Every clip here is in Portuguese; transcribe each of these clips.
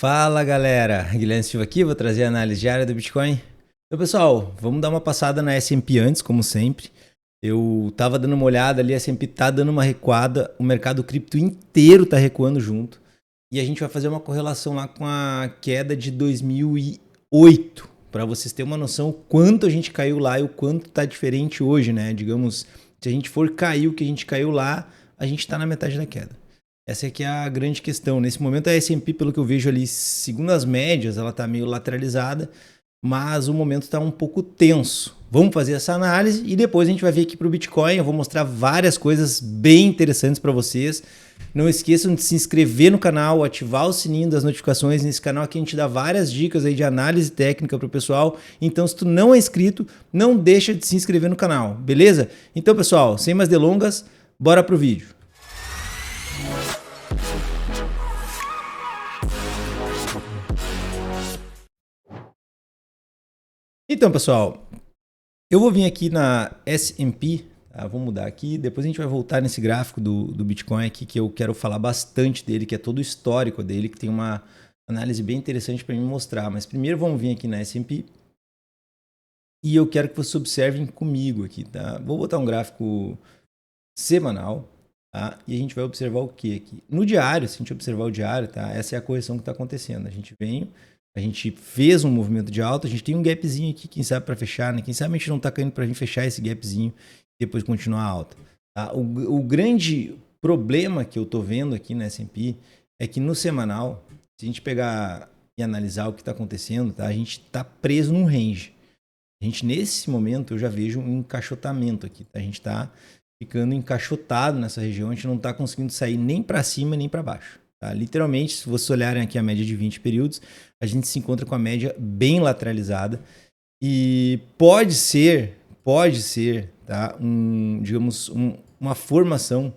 Fala galera, Guilherme Silva aqui, vou trazer a análise diária do Bitcoin. Então pessoal, vamos dar uma passada na S&P antes, como sempre. Eu tava dando uma olhada ali, a S&P tá dando uma recuada, o mercado cripto inteiro tá recuando junto. E a gente vai fazer uma correlação lá com a queda de 2008, para vocês terem uma noção o quanto a gente caiu lá e o quanto tá diferente hoje, né? Digamos, se a gente for cair o que a gente caiu lá, a gente tá na metade da queda. Essa aqui é a grande questão. Nesse momento a S&P, pelo que eu vejo ali, segundo as médias, ela está meio lateralizada, mas o momento está um pouco tenso. Vamos fazer essa análise e depois a gente vai vir aqui para o Bitcoin. Eu vou mostrar várias coisas bem interessantes para vocês. Não esqueçam de se inscrever no canal, ativar o sininho das notificações. Nesse canal aqui a gente dá várias dicas aí de análise técnica para o pessoal. Então, se tu não é inscrito, não deixa de se inscrever no canal, beleza? Então, pessoal, sem mais delongas, bora pro vídeo. Então, pessoal, eu vou vir aqui na S&P, tá? Vou mudar aqui, depois a gente vai voltar nesse gráfico do Bitcoin aqui, que eu quero falar bastante dele, que é todo o histórico dele, que tem uma análise bem interessante para me mostrar. Mas primeiro vamos vir aqui na S&P e eu quero que vocês observem comigo aqui, tá? Vou botar um gráfico semanal, tá? E a gente vai observar o que aqui? No diário, se a gente observar o diário, tá? Essa é a correção que está acontecendo. A gente fez um movimento de alta, a gente tem um gapzinho aqui, quem sabe para fechar, né? Quem sabe a gente não está caindo para vir fechar esse gapzinho e depois continuar alta. Tá? O grande problema que eu estou vendo aqui na S&P é que no semanal, se a gente pegar e analisar o que está acontecendo, tá? A gente está preso num range. A gente, nesse momento, eu já vejo um encaixotamento aqui. Tá? A gente está ficando encaixotado nessa região, a gente não está conseguindo sair nem para cima nem para baixo. Tá? Literalmente, se vocês olharem aqui a média de 20 períodos, a gente se encontra com a média bem lateralizada e pode ser, tá? Uma formação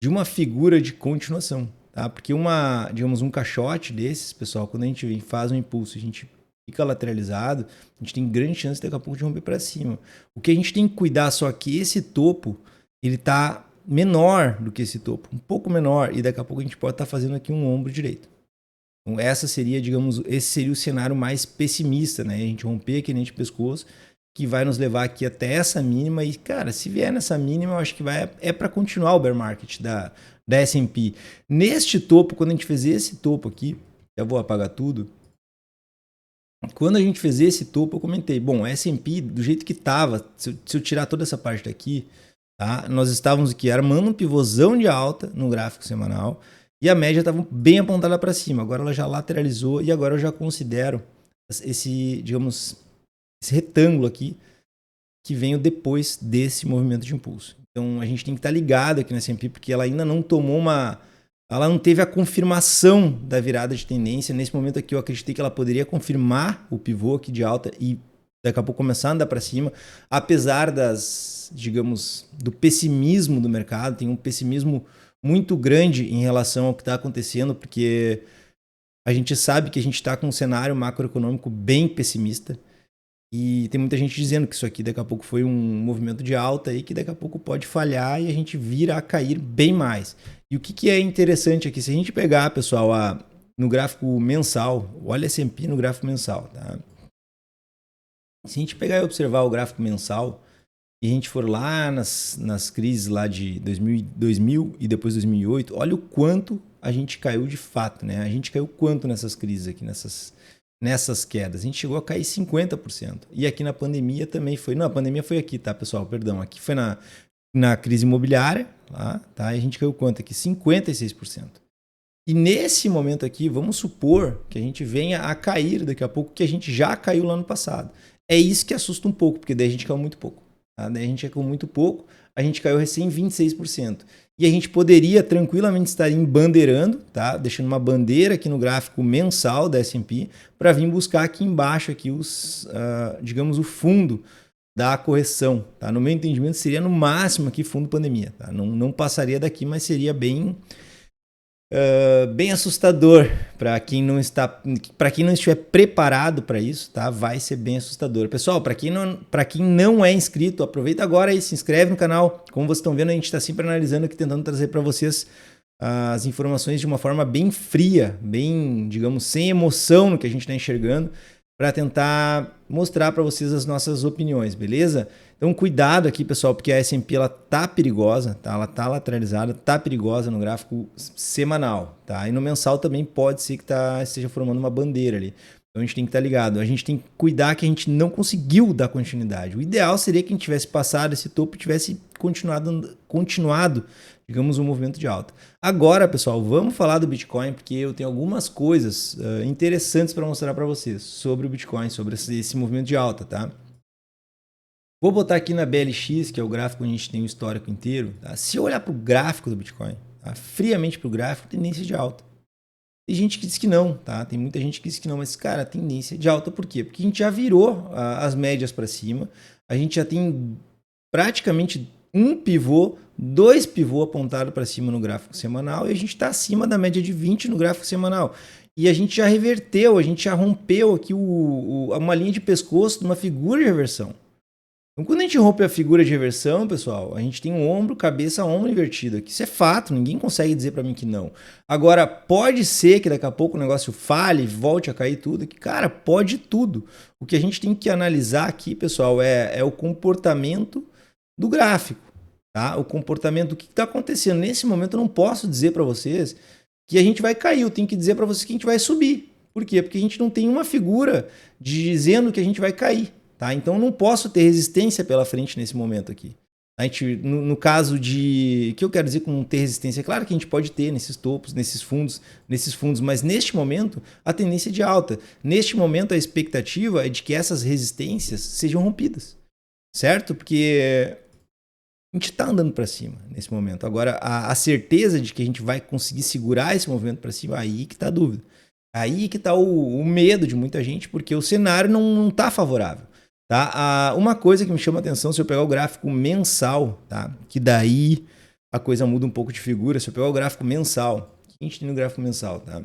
de uma figura de continuação. Tá? Porque um caixote desses, pessoal, quando a gente faz um impulso, a gente fica lateralizado, a gente tem grande chance daqui a pouco de romper para cima. O que a gente tem que cuidar só que esse topo, ele está menor do que esse topo, um pouco menor, e daqui a pouco a gente pode estar fazendo aqui um ombro direito. Então esse seria o cenário mais pessimista, né? A gente romper aqui nesse pescoço, que vai nos levar aqui até essa mínima, e cara, se vier nessa mínima, eu acho que é para continuar o bear market da S&P. Neste topo, quando a gente fez esse topo aqui, eu vou apagar tudo. Quando a gente fez esse topo, eu comentei, bom, S&P, do jeito que estava, se eu tirar toda essa parte daqui, tá? Nós estávamos aqui armando um pivôzão de alta no gráfico semanal e a média estava bem apontada para cima. Agora ela já lateralizou e agora eu já considero esse retângulo aqui que veio depois desse movimento de impulso. Então a gente tem que estar ligado aqui na S&P porque ela ainda não ela não teve a confirmação da virada de tendência. Nesse momento aqui eu acreditei que ela poderia confirmar o pivô aqui de alta e daqui a pouco começar a andar para cima, apesar do pessimismo do mercado. Tem um pessimismo muito grande em relação ao que está acontecendo, porque a gente sabe que a gente está com um cenário macroeconômico bem pessimista e tem muita gente dizendo que isso aqui daqui a pouco foi um movimento de alta e que daqui a pouco pode falhar e a gente vir a cair bem mais. E o que é interessante aqui, se a gente pegar, pessoal, no gráfico mensal, olha S&P no gráfico mensal, tá? Se a gente pegar e observar o gráfico mensal e a gente for lá nas crises lá de 2000 e depois 2008, olha o quanto a gente caiu de fato, né? A gente caiu quanto nessas crises aqui, nessas quedas? A gente chegou a cair 50%. E aqui na pandemia também foi... Não, a pandemia foi aqui, tá, pessoal? Perdão. Aqui foi na crise imobiliária, lá, tá? E a gente caiu quanto aqui? 56%. E nesse momento aqui, vamos supor que a gente venha a cair daqui a pouco, que a gente já caiu lá no passado. É isso que assusta um pouco, porque daí a gente caiu muito pouco. Tá? Daí a gente caiu muito pouco, a gente caiu recém 26%. E a gente poderia tranquilamente estar embandeirando, tá? Deixando uma bandeira aqui no gráfico mensal da S&P para vir buscar aqui embaixo aqui o fundo da correção. Tá? No meu entendimento, seria no máximo aqui fundo pandemia. Tá? Não passaria daqui, mas seria bem assustador para quem não estiver preparado para isso, tá? Vai ser bem assustador. Pessoal, para quem não é inscrito, aproveita agora e se inscreve no canal. Como vocês estão vendo, a gente está sempre analisando aqui, tentando trazer para vocês as informações de uma forma bem fria, bem, digamos, sem emoção no que a gente está enxergando, para tentar mostrar para vocês as nossas opiniões, beleza? Então cuidado aqui, pessoal, porque a S&P ela tá perigosa, tá? Ela tá lateralizada, tá perigosa no gráfico semanal, tá? E no mensal também pode ser que esteja formando uma bandeira ali. Então a gente tem que estar ligado. A gente tem que cuidar que a gente não conseguiu dar continuidade. O ideal seria que a gente tivesse passado esse topo e tivesse continuado, digamos, um movimento de alta. Agora, pessoal, vamos falar do Bitcoin, porque eu tenho algumas coisas interessantes para mostrar para vocês sobre o Bitcoin, sobre esse movimento de alta, tá? Vou botar aqui na BLX, que é o gráfico onde a gente tem o histórico inteiro. Tá? Se eu olhar para o gráfico do Bitcoin, tá? Friamente para o gráfico, tendência de alta. Tem gente que diz que não, tá? Tem muita gente que diz que não, mas, cara, tendência de alta por quê? Porque a gente já virou as médias para cima, a gente já tem praticamente um pivô, 2 pivôs apontados para cima no gráfico semanal e a gente está acima da média de 20 no gráfico semanal. E a gente já reverteu, a gente já rompeu aqui uma linha de pescoço de uma figura de reversão. Então, quando a gente rompe a figura de reversão, pessoal, a gente tem um ombro, cabeça, ombro invertido aqui. Isso é fato, ninguém consegue dizer para mim que não. Agora, pode ser que daqui a pouco o negócio falhe, volte a cair tudo. Que, cara, pode tudo. O que a gente tem que analisar aqui, pessoal, é o comportamento do gráfico. Tá? O comportamento, o que está acontecendo. Nesse momento, eu não posso dizer para vocês que a gente vai cair. Eu tenho que dizer para vocês que a gente vai subir. Por quê? Porque a gente não tem uma figura dizendo que a gente vai cair. Tá? Então, eu não posso ter resistência pela frente nesse momento aqui. A gente, no caso de... O que eu quero dizer com ter resistência? É claro que a gente pode ter nesses topos, nesses fundos, mas neste momento, a tendência é de alta. Neste momento, a expectativa é de que essas resistências sejam rompidas. Certo? Porque a gente está andando para cima nesse momento. Agora, a certeza de que a gente vai conseguir segurar esse movimento para cima, aí que está a dúvida. Aí que está o medo de muita gente, porque o cenário não está favorável. Tá? Uma coisa que me chama a atenção, se eu pegar o gráfico mensal, tá? Que daí a coisa muda um pouco de figura. Se eu pegar o gráfico mensal, o que a gente tem no gráfico mensal? Tá?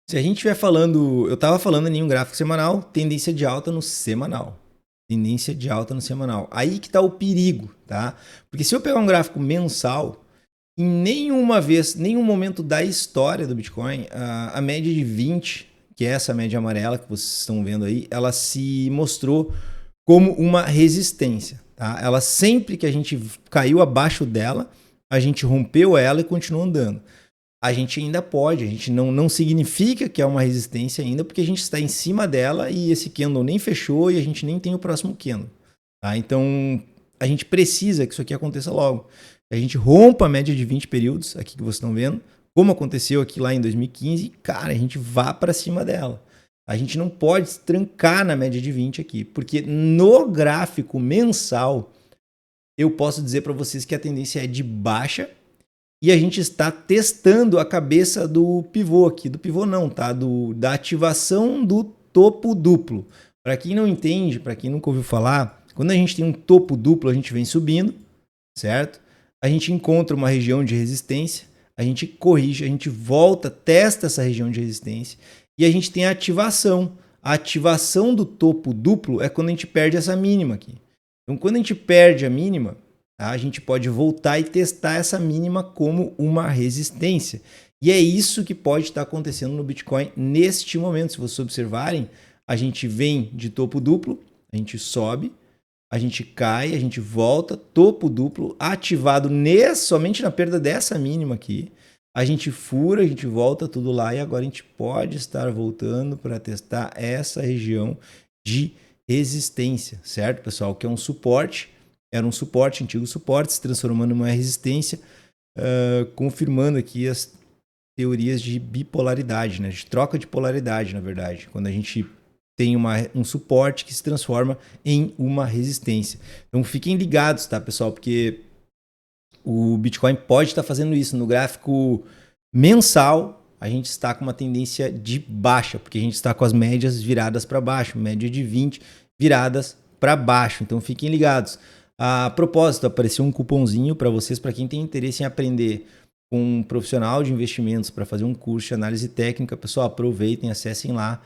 Se a gente estiver falando, eu estava falando em um gráfico semanal, tendência de alta no semanal. Tendência de alta no semanal. Aí que está o perigo, tá? Porque se eu pegar um gráfico mensal, em nenhum momento da história do Bitcoin, a média de 20, que é essa média amarela que vocês estão vendo aí, ela se mostrou como uma resistência. Tá? Ela sempre que a gente caiu abaixo dela, a gente rompeu ela e continuou andando. A gente ainda pode, a gente não significa que é uma resistência ainda, porque a gente está em cima dela e esse candle nem fechou e a gente nem tem o próximo candle. Tá? Então, a gente precisa que isso aqui aconteça logo. A gente rompa a média de 20 períodos, aqui que vocês estão vendo, como aconteceu aqui lá em 2015, cara, a gente vá para cima dela. A gente não pode se trancar na média de 20 aqui, porque no gráfico mensal, eu posso dizer para vocês que a tendência é de baixa e a gente está testando a cabeça do pivô aqui. Do pivô não, tá? Da ativação do topo duplo. Para quem não entende, para quem nunca ouviu falar, quando a gente tem um topo duplo, a gente vem subindo, certo? A gente encontra uma região de resistência, a gente corrige, a gente volta, testa essa região de resistência e a gente tem a ativação. A ativação do topo duplo é quando a gente perde essa mínima aqui. Então, quando a gente perde a mínima, tá, a gente pode voltar e testar essa mínima como uma resistência. E é isso que pode estar acontecendo no Bitcoin neste momento. Se vocês observarem, a gente vem de topo duplo, a gente sobe, a gente cai, a gente volta, topo duplo, ativado somente na perda dessa mínima aqui. A gente fura, a gente volta tudo lá e agora a gente pode estar voltando para testar essa região de resistência, certo, pessoal? Que é um suporte, era um suporte, antigo suporte, se transformando em uma resistência, confirmando aqui as teorias de bipolaridade, né? De troca de polaridade, na verdade, quando a gente tem um suporte que se transforma em uma resistência. Então fiquem ligados, tá, pessoal? Porque o Bitcoin pode estar fazendo isso. No gráfico mensal, a gente está com uma tendência de baixa, porque a gente está com as médias viradas para baixo, média de 20 viradas para baixo. Então fiquem ligados. A propósito, apareceu um cupomzinho para vocês, para quem tem interesse em aprender com um profissional de investimentos para fazer um curso de análise técnica. Pessoal, aproveitem, acessem lá.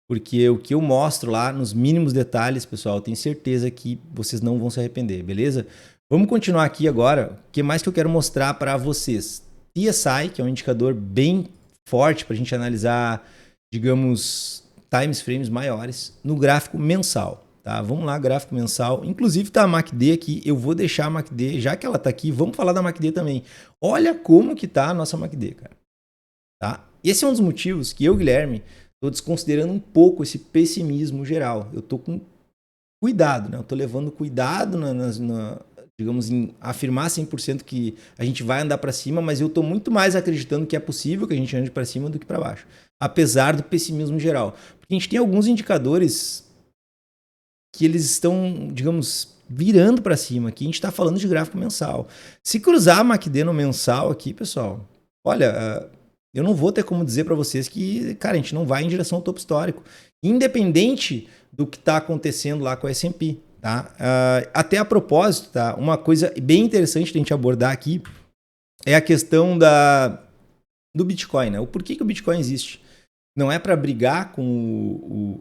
Porque o que eu mostro lá, nos mínimos detalhes, pessoal, eu tenho certeza que vocês não vão se arrepender, beleza? Vamos continuar aqui agora. O que mais que eu quero mostrar para vocês? TSI, que é um indicador bem forte para a gente analisar, digamos, times frames maiores, no gráfico mensal. Tá? Vamos lá, gráfico mensal. Inclusive tá a MACD aqui. Eu vou deixar a MACD, já que ela tá aqui, vamos falar da MACD também. Olha como que tá a nossa MACD, cara. Tá? Esse é um dos motivos que eu, Guilherme, estou desconsiderando um pouco esse pessimismo geral. Eu estou com cuidado, né? Eu estou levando cuidado digamos, em afirmar 100% que a gente vai andar para cima, mas eu estou muito mais acreditando que é possível que a gente ande para cima do que para baixo. Apesar do pessimismo geral. Porque a gente tem alguns indicadores que eles estão, digamos, virando para cima. Aqui a gente está falando de gráfico mensal. Se cruzar a MACD no mensal aqui, pessoal, olha, eu não vou ter como dizer para vocês que, cara, a gente não vai em direção ao topo histórico. Independente do que está acontecendo lá com a S&P. Tá? Até a propósito, tá? Uma coisa bem interessante de a gente abordar aqui é a questão do Bitcoin. Né? O porquê que o Bitcoin existe? Não é para brigar com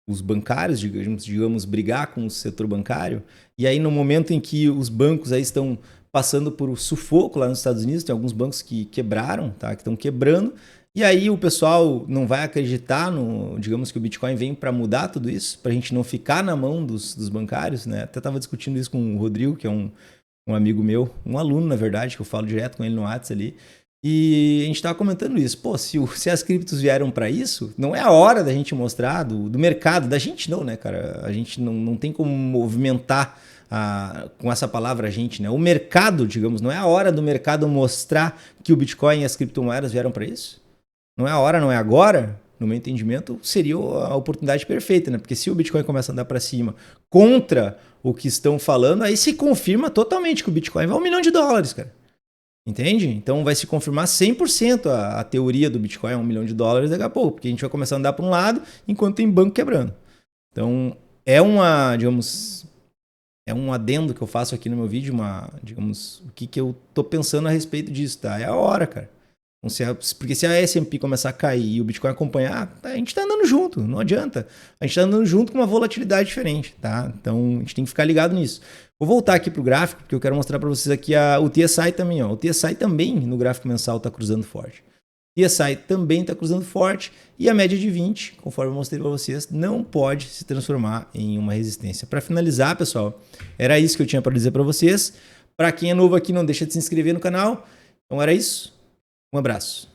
os bancários, digamos, brigar com o setor bancário. E aí, no momento em que os bancos aí estão passando por sufoco lá nos Estados Unidos, tem alguns bancos que quebraram, tá? Que estão quebrando. E aí o pessoal não vai acreditar digamos que o Bitcoin vem para mudar tudo isso, para a gente não ficar na mão dos bancários, né? Até estava discutindo isso com o Rodrigo, que é um amigo meu, um aluno, na verdade, que eu falo direto com ele no WhatsApp ali. E a gente estava comentando isso. Pô, se as criptos vieram para isso, não é a hora da gente mostrar do mercado, da gente não, né, cara? A gente não tem como movimentar com essa palavra a gente, né? O mercado, digamos, não é a hora do mercado mostrar que o Bitcoin e as criptomoedas vieram para isso? Não é a hora, não é agora? No meu entendimento, seria a oportunidade perfeita, né? Porque se o Bitcoin começa a andar para cima contra o que estão falando, aí se confirma totalmente que o Bitcoin vai $1 milhão, cara. Entende? Então vai se confirmar 100% a teoria do Bitcoin é $1 milhão daqui a pouco, porque a gente vai começar a andar para um lado enquanto tem banco quebrando. Então digamos, é um adendo que eu faço aqui no meu vídeo, digamos, o que eu tô pensando a respeito disso, tá? É a hora, cara. Porque se a S&P começar a cair e o Bitcoin acompanhar, a gente está andando junto, não adianta. A gente está andando junto com uma volatilidade diferente, tá? Então a gente tem que ficar ligado nisso. Vou voltar aqui para o gráfico, porque eu quero mostrar para vocês aqui o TSI também. Ó. O TSI também no gráfico mensal está cruzando forte. O TSI também está cruzando forte e a média de 20, conforme eu mostrei para vocês, não pode se transformar em uma resistência. Para finalizar, pessoal, era isso que eu tinha para dizer para vocês. Para quem é novo aqui, não deixa de se inscrever no canal. Então era isso. Um abraço.